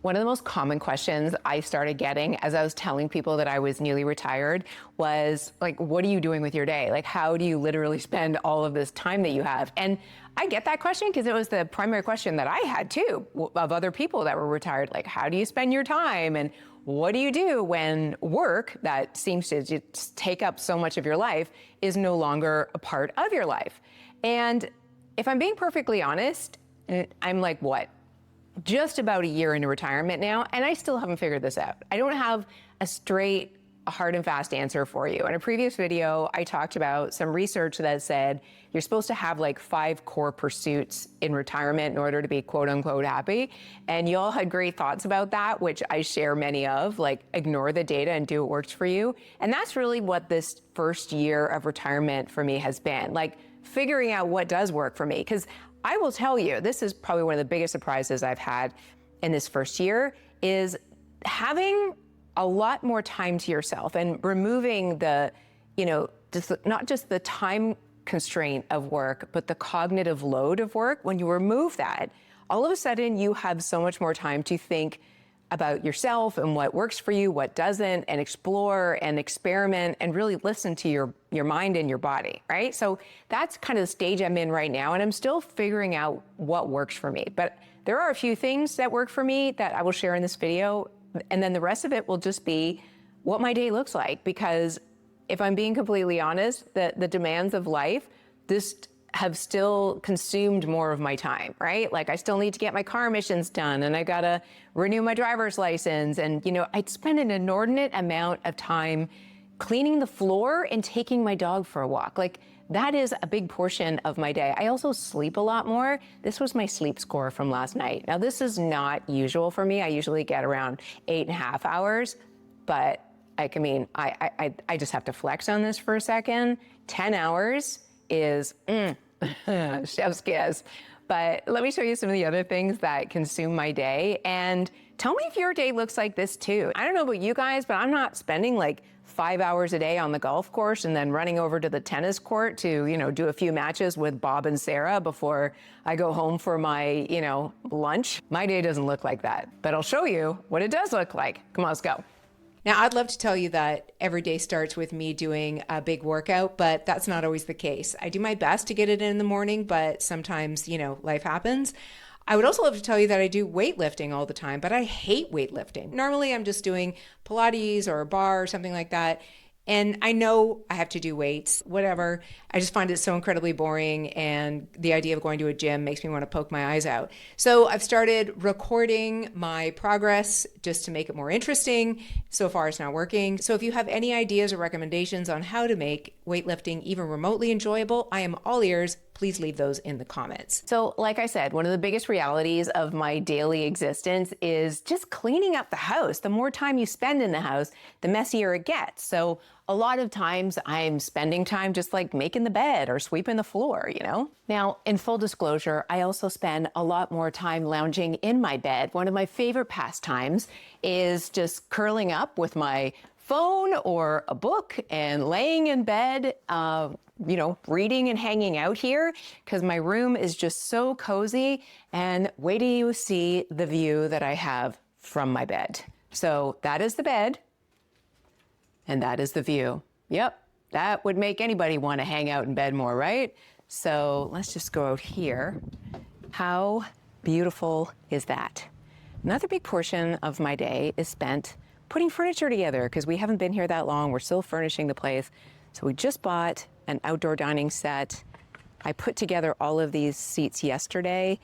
One of the most common questions I started getting as I was telling people that I was newly retired was like, what are you doing with your day? Like, how do you literally spend all of this time that you have? And I get that question because it was the primary question that I had too of other people that were retired. Like, how do you spend your time? And what do you do when work that seems to just take up so much of your life is no longer a part of your life? And if I'm being perfectly honest, I'm like, what? Just about a year into retirement now, and I still haven't figured this out. I don't have a straight, hard and fast answer for you. In a previous video, I talked about some research that said you're supposed to have like 5 core pursuits in retirement in order to be quote unquote happy. And you all had great thoughts about that, which I share many of, like ignore the data and do what works for you. And that's really what this first year of retirement for me has been, like figuring out what does work for me. Because I will tell you, this is probably one of the biggest surprises I've had in this first year is having a lot more time to yourself and removing the, not just the time constraint of work, but the cognitive load of work. When you remove that, all of a sudden you have so much more time to think about yourself and what works for you, what doesn't, and explore and experiment and really listen to your mind and your body, right? So that's kind of the stage I'm in right now, and I'm still figuring out what works for me. But there are a few things that work for me that I will share in this video, and then the rest of it will just be what my day looks like. Because if I'm being completely honest, the demands of life, have still consumed more of my time, right? Like I still need to get my car emissions done, and I gotta renew my driver's license. And I'd spend an inordinate amount of time cleaning the floor and taking my dog for a walk. Like that is a big portion of my day. I also sleep a lot more. This was my sleep score from last night. Now this is not usual for me. I usually get around 8.5 hours, but I just have to flex on this for a second. 10 hours is chef's kiss. But let me show you some of the other things that consume my day, and tell me if your day looks like this too. I don't know about you guys, but I'm not spending like 5 hours a day on the golf course and then running over to the tennis court to, do a few matches with Bob and Sarah before I go home for my, lunch. My day doesn't look like that, but I'll show you what it does look like. Come on, let's go. Now, I'd love to tell you that every day starts with me doing a big workout, but that's not always the case. I do my best to get it in the morning, but sometimes, life happens. I would also love to tell you that I do weightlifting all the time, but I hate weightlifting. Normally, I'm just doing Pilates or a bar or something like that. And I know I have to do weights, whatever. I just find it so incredibly boring, and the idea of going to a gym makes me want to poke my eyes out. So I've started recording my progress just to make it more interesting. So far, it's not working. So if you have any ideas or recommendations on how to make weightlifting even remotely enjoyable, I am all ears. Please leave those in the comments. So like I said, one of the biggest realities of my daily existence is just cleaning up the house. The more time you spend in the house, the messier it gets. So a lot of times I'm spending time just like making the bed or sweeping the floor, Now, in full disclosure, I also spend a lot more time lounging in my bed. One of my favorite pastimes is just curling up with my phone or a book and laying in bed, reading and hanging out here, because my room is just so cozy. And wait till you see the view that I have from my bed. So that is the bed, and that is the view. Yep, that would make anybody want to hang out in bed more, right? So let's just go out here. How beautiful is that? Another big portion of my day is spent putting furniture together, because we haven't been here that long. We're still furnishing the place. So we just bought an outdoor dining set. I put together all of these seats yesterday,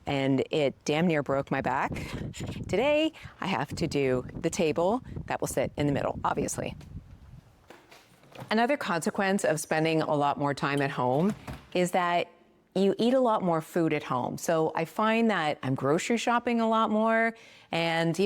and it damn near broke my back. Today, I have to do the table that will sit in the middle, obviously. Another consequence of spending a lot more time at home is that you eat a lot more food at home. So I find that I'm grocery shopping a lot more, and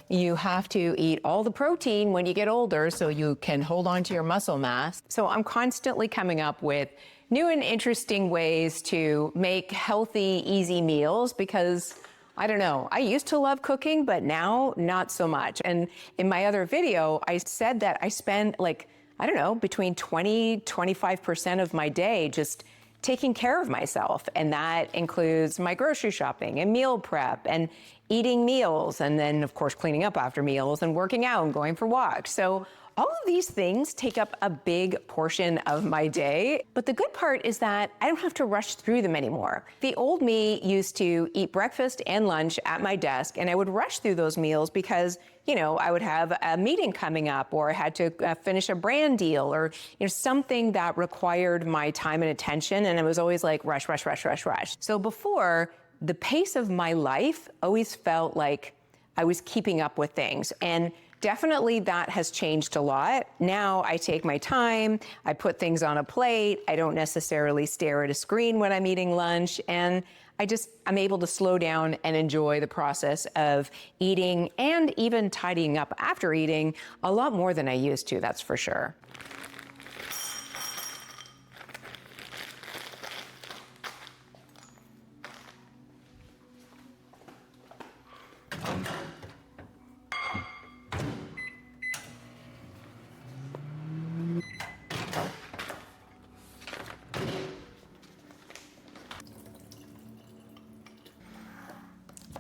you have to eat all the protein when you get older so you can hold on to your muscle mass. So I'm constantly coming up with new and interesting ways to make healthy, easy meals, because I don't know, I used to love cooking, but now not so much. And in my other video, I said that I spend between 20-25% of my day just taking care of myself. And that includes my grocery shopping and meal prep and eating meals, and then of course cleaning up after meals and working out and going for walks. So all of these things take up a big portion of my day, but the good part is that I don't have to rush through them anymore. The old me used to eat breakfast and lunch at my desk, and I would rush through those meals because, I would have a meeting coming up, or I had to finish a brand deal, or something that required my time and attention, and it was always like rush, rush, rush, rush, rush. So before, the pace of my life always felt like I was keeping up with things, and definitely that has changed a lot. Now I take my time, I put things on a plate, I don't necessarily stare at a screen when I'm eating lunch, and I'm able to slow down and enjoy the process of eating and even tidying up after eating a lot more than I used to, that's for sure.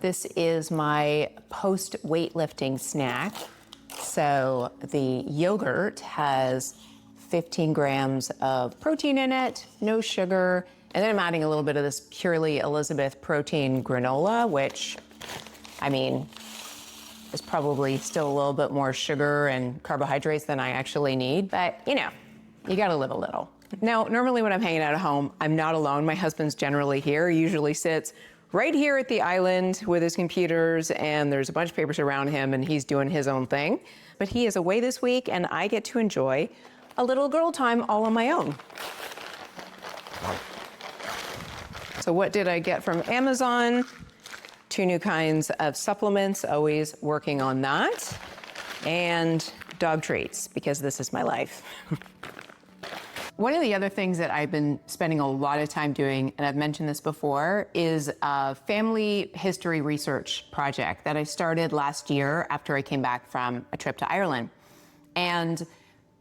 This is my post-weightlifting snack. So the yogurt has 15 grams of protein in it, no sugar, and then I'm adding a little bit of this Purely Elizabeth protein granola, which, is probably still a little bit more sugar and carbohydrates than I actually need, but you gotta live a little. Now, normally when I'm hanging out at home, I'm not alone. My husband's generally here. He usually sits right here at the island with his computers, and there's a bunch of papers around him, and he's doing his own thing. But he is away this week, and I get to enjoy a little girl time all on my own. So what did I get from Amazon? 2 new kinds of supplements, always working on that, and dog treats, because this is my life. One of the other things that I've been spending a lot of time doing, and I've mentioned this before, is a family history research project that I started last year after I came back from a trip to Ireland. And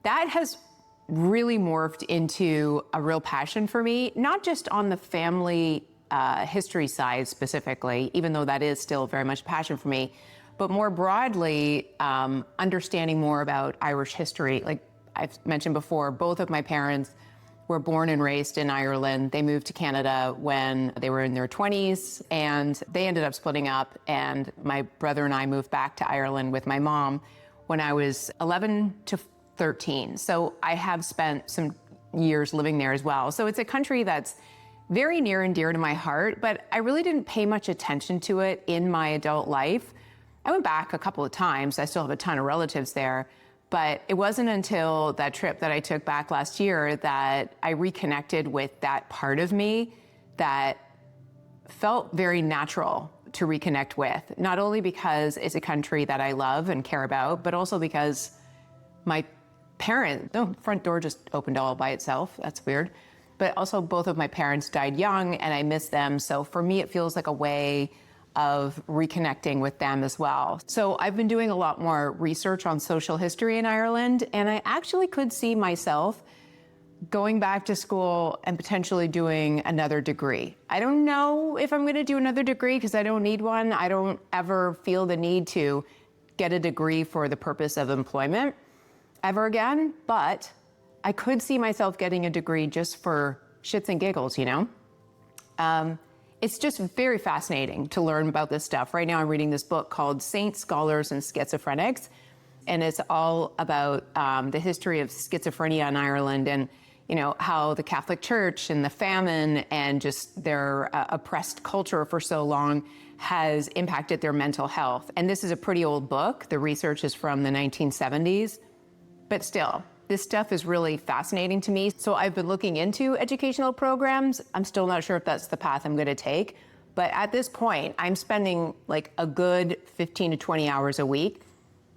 that has really morphed into a real passion for me, not just on the family history side specifically, even though that is still very much a passion for me, but more broadly, understanding more about Irish history. Like I've mentioned before, both of my parents were born and raised in Ireland. They moved to Canada when they were in their 20s, and they ended up splitting up, and my brother and I moved back to Ireland with my mom when I was 11 to 13. So I have spent some years living there as well. So it's a country that's very near and dear to my heart, but I really didn't pay much attention to it in my adult life. I went back a couple of times. I still have a ton of relatives there. But it wasn't until that trip that I took back last year that I reconnected with that part of me that felt very natural to reconnect with, not only because it's a country that I love and care about, but also because my the front door just opened all by itself. That's weird. But also both of my parents died young and I miss them. So for me, it feels like a way of reconnecting with them as well. So I've been doing a lot more research on social history in Ireland, and I actually could see myself going back to school and potentially doing another degree. I don't know if I'm gonna do another degree because I don't need one. I don't ever feel the need to get a degree for the purpose of employment ever again, but I could see myself getting a degree just for shits and giggles, It's just very fascinating to learn about this stuff. Right now I'm reading this book called Saints, Scholars, and Schizophrenics, and it's all about the history of schizophrenia in Ireland and how the Catholic Church and the famine and just their oppressed culture for so long has impacted their mental health. And this is a pretty old book. The research is from the 1970s, but still, this stuff is really fascinating to me. So I've been looking into educational programs. I'm still not sure if that's the path I'm gonna take. But at this point, I'm spending like a good 15 to 20 hours a week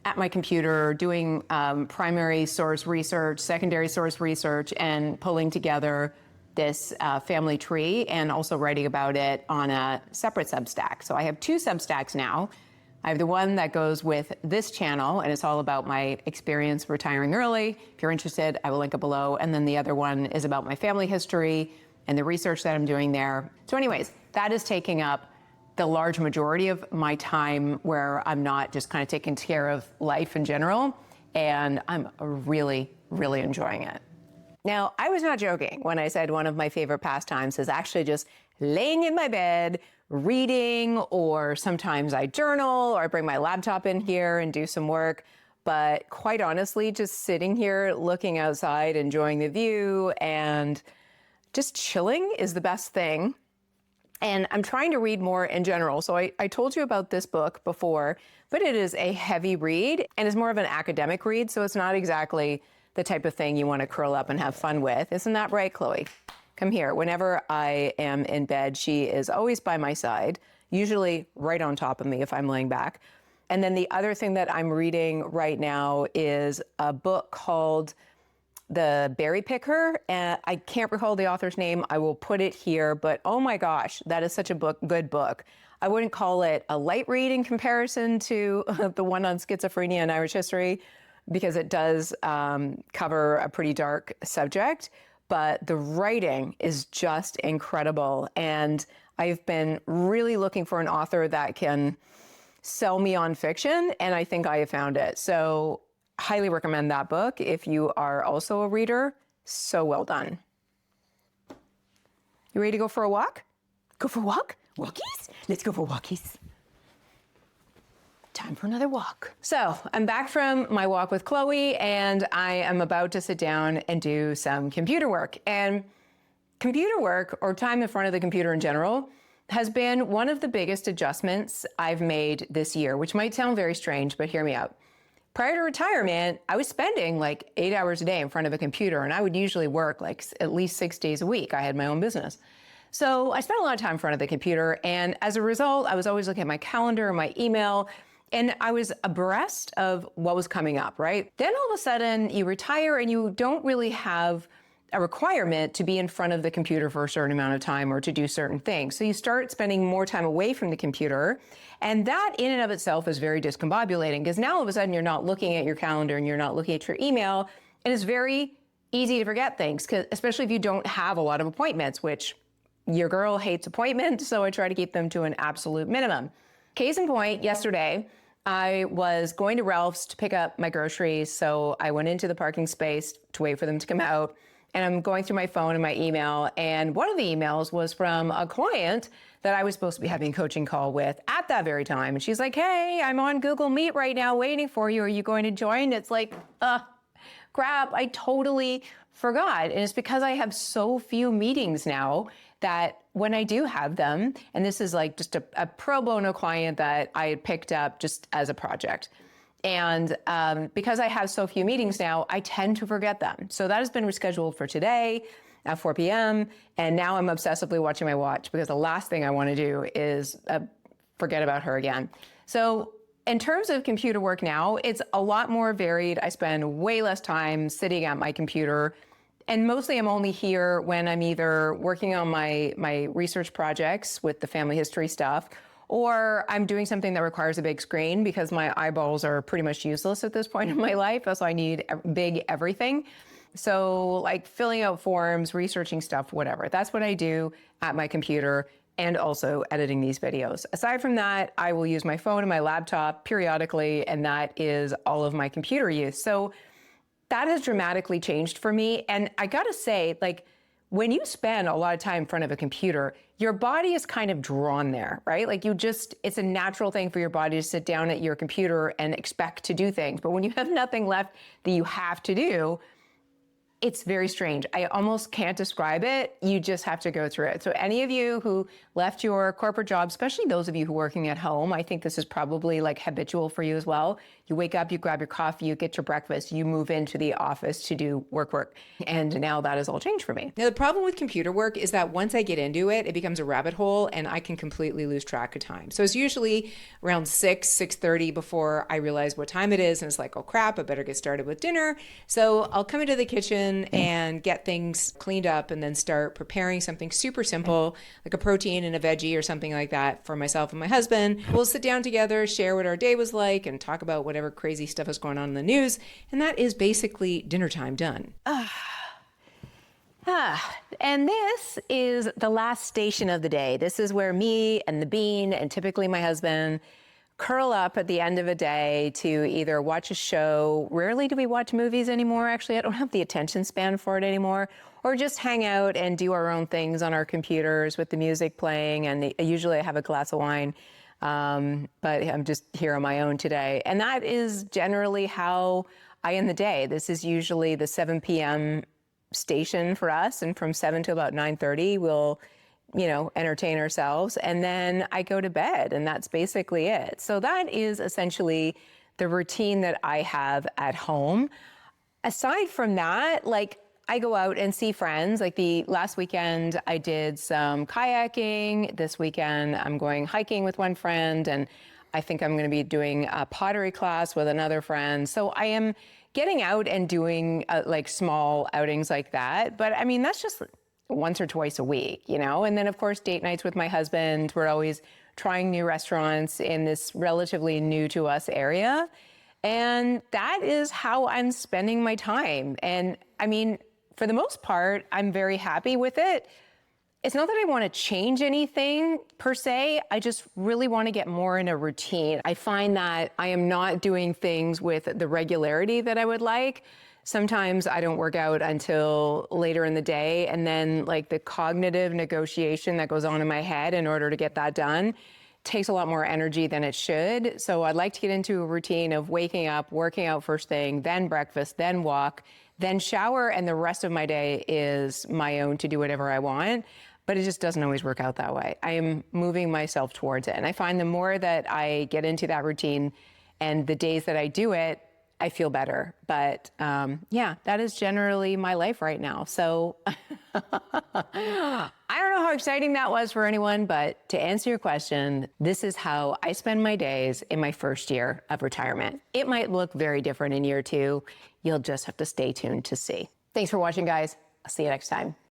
at my computer doing primary source research, secondary source research, and pulling together this family tree and also writing about it on a separate Substack. So I have 2 Substacks now. I have the one that goes with this channel, and it's all about my experience retiring early. If you're interested, I will link it below. And then the other one is about my family history and the research that I'm doing there. So anyways, that is taking up the large majority of my time where I'm not just kind of taking care of life in general. And I'm really, really enjoying it. Now, I was not joking when I said one of my favorite pastimes is actually just laying in my bed, reading, or sometimes I journal or I bring my laptop in here and do some work. But quite honestly, just sitting here, looking outside, enjoying the view, and just chilling is the best thing. And I'm trying to read more in general. So I told you about this book before, but it is a heavy read and it's more of an academic read. So it's not exactly the type of thing you want to curl up and have fun with. Isn't that right, Chloe? Come here. Whenever I am in bed, she is always by my side, usually right on top of me if I'm laying back. And then the other thing that I'm reading right now is a book called The Berry Picker. And I can't recall the author's name. I will put it here, but oh my gosh, that is such a good book. I wouldn't call it a light read in comparison to the one on schizophrenia and Irish history, because it does cover a pretty dark subject, but the writing is just incredible. And I've been really looking for an author that can sell me on fiction, and I think I have found it. So highly recommend that book if you are also a reader. So well done. You ready to go for a walk? Go for a walk? Walkies? Let's go for walkies. Time for another walk. So I'm back from my walk with Chloe, and I am about to sit down and do some computer work. And computer work, or time in front of the computer in general, has been one of the biggest adjustments I've made this year, which might sound very strange, but hear me out. Prior to retirement, I was spending like 8 hours a day in front of a computer, and I would usually work like at least 6 days a week. I had my own business. So I spent a lot of time in front of the computer, and as a result, I was always looking at my calendar, my email, and I was abreast of what was coming up, right? Then all of a sudden you retire and you don't really have a requirement to be in front of the computer for a certain amount of time or to do certain things. So you start spending more time away from the computer. And that in and of itself is very discombobulating, because now all of a sudden you're not looking at your calendar and you're not looking at your email. And it's very easy to forget things, especially if you don't have a lot of appointments, which your girl hates appointments. So I try to keep them to an absolute minimum. Case in point, yesterday, I was going to Ralph's to pick up my groceries. So I went into the parking space to wait for them to come out. And I'm going through my phone and my email, and one of the emails was from a client that I was supposed to be having a coaching call with at that very time. And she's like, hey, I'm on Google Meet right now waiting for you. Are you going to join? It's like, crap, I totally forgot. And it's because I have so few meetings now that when I do have them, and this is like just a pro bono client that I had picked up just as a project. And because I have so few meetings now, I tend to forget them. So that has been rescheduled for today at 4 p.m. And now I'm obsessively watching my watch, because the last thing I want to do is forget about her again. So in terms of computer work now, it's a lot more varied. I spend way less time sitting at my computer. And mostly I'm only here when I'm either working on my research projects with the family history stuff, or I'm doing something that requires a big screen, because my eyeballs are pretty much useless at this point in my life. So I need big everything. So like filling out forms, researching stuff, whatever. That's what I do at my computer, and also editing these videos. Aside from that, I will use my phone and my laptop periodically, and that is all of my computer use. So that has dramatically changed for me. And I gotta say, like, when you spend a lot of time in front of a computer, your body is kind of drawn there, right? Like it's a natural thing for your body to sit down at your computer and expect to do things. But when you have nothing left that you have to do, it's very strange. I almost can't describe it. You just have to go through it. So any of you who left your corporate job, especially those of you who are working at home, I think this is probably like habitual for you as well. You wake up, you grab your coffee, you get your breakfast, you move into the office to do work. And now that has all changed for me. Now, the problem with computer work is that once I get into it, it becomes a rabbit hole and I can completely lose track of time. So it's usually around 6:30 before I realize what time it is. And it's like, oh crap, I better get started with dinner. So I'll come into the kitchen and get things cleaned up and then start preparing something super simple, like a protein and a veggie or something like that for myself and my husband. We'll sit down together, share what our day was like, and talk about whatever crazy stuff is going on in the news. And that is basically dinner time done. And this is the last station of the day. This is where me and the bean, and typically my husband, curl up at the end of a day to either watch a show. Rarely do we watch movies anymore, actually. I don't have the attention span for it anymore. Or just hang out and do our own things on our computers with the music playing. And usually I have a glass of wine, but I'm just here on my own today. And that is generally how I end the day. This is usually the 7 p.m. station for us. And from 7 to about 9:30, we'll entertain ourselves. And then I go to bed, and that's basically it. So that is essentially the routine that I have at home. Aside from that, like, I go out and see friends. Like the last weekend, I did some kayaking. This weekend, I'm going hiking with one friend, and I think I'm going to be doing a pottery class with another friend. So I am getting out and doing like small outings like that. But I mean, that's just once or twice a week, And then of course, date nights with my husband. We're always trying new restaurants in this relatively new to us area. And that is how I'm spending my time. And I mean, for the most part, I'm very happy with it. It's not that I want to change anything per se. I just really want to get more in a routine. I find that I am not doing things with the regularity that I would like. Sometimes I don't work out until later in the day, and then like the cognitive negotiation that goes on in my head in order to get that done takes a lot more energy than it should. So I'd like to get into a routine of waking up, working out first thing, then breakfast, then walk, then shower, and the rest of my day is my own to do whatever I want. But it just doesn't always work out that way. I am moving myself towards it. And I find the more that I get into that routine and the days that I do it, I feel better. But yeah, that is generally my life right now. So I don't know how exciting that was for anyone, but to answer your question, this is how I spend my days in my first year of retirement. It might look very different in year two. You'll just have to stay tuned to see. Thanks for watching, guys. I'll see you next time.